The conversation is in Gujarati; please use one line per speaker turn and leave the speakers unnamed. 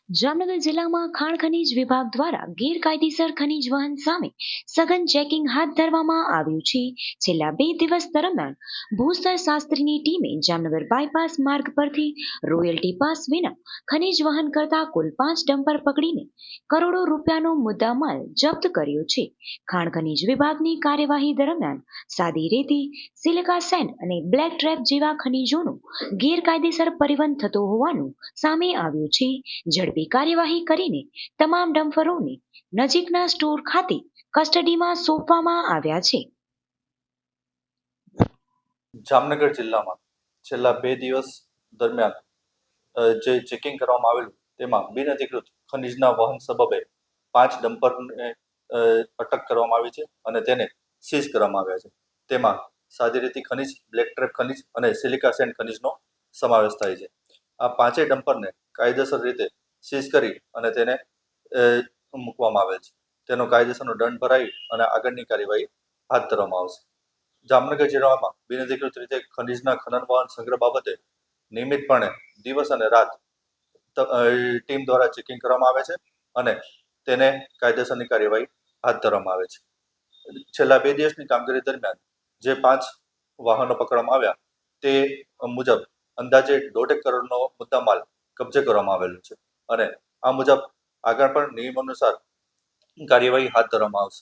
જામનગર જિલ્લામાં ખાણ ખનીજ વિભાગ દ્વારા ગેરકાયદેસર ખનીજ વહન સામે સઘન ચેકિંગ હાથ ધરવામાં આવ્યું છે. છેલ્લા 2 દિવસ દરમિયાન ભૂસ્તર શાસ્ત્રીની ટીમે જામનગર બાયપાસ માર્ગ પરથી રોયલ્ટી પાસ વિના ખનીજ વહન કરતા કુલ 5 ડમ્પર પકડીને કરોડો રૂપિયાનો મુદ્દામાલ જપ્ત કર્યો છે. ખાણ ખનીજ વિભાગની કાર્યવાહી દરમિયાન સાદી રેતી, સિલિકા સેન્ડ અને બ્લેક ટ્રેપ જેવા ખનીજોનું ગેરકાયદેસર પરિવહન થતું હોવાનું સામે આવ્યું છે. ઝડપી કાર્યવાહી કરીને તમામ ડમ્પરોને નજીકના સ્ટોર ખાતે કસ્ટડીમાં સોંપવામાં આવ્યા છે.
જામનગર જિલ્લામાં છેલ્લા 2 દિવસ દરમિયાન જે ચેકિંગ કરવામાં આવેલું તેમાં બિનઅધિકૃત ખનીજના વહન સબબે 5 ડમ્પરને અટક કરવામાં આવી છે અને તેને સીઝ કરવામાં આવ્યા છે. તેમાં સાદી રેતી ખનીજ, બ્લેક ટ્રેપ ખનીજ અને સિલિકા સેન્ડ ખનીજનો સમાવેશ થાય છે. આ 5 ડમ્પરને કાયદેસર રીતે સીઝ કરી અને તેને મૂકવામાં આવેલ છે. તેનો કાયદેસરનો દંડ ભરાવી અને આગળની કાર્યવાહી હાથ ધરવામાં આવશે. જામનગર જિલ્લામાં બિનઅધિકૃત રીતે ખનીજના ખનન વહન સંગ્રહ બાબતે નિયમિતપણે દિવસ અને રાત ટીમ દ્વારા ચેકિંગ કરવામાં આવે છે અને તેને કાયદેસરની કાર્યવાહી હાથ ધરવામાં આવે છે. છેલ્લા 2 દિવસની કામગીરી દરમિયાન જે 5 વાહનો પકડવામાં આવ્યા તે મુજબ અંદાજે 1.5 કરોડનો મુદ્દામાલ કબજે કરવામાં આવેલું છે અને આ મુજબ આગળ પણ નિયમ અનુસાર કાર્યવાહી હાથ ધરવામાં આવશે.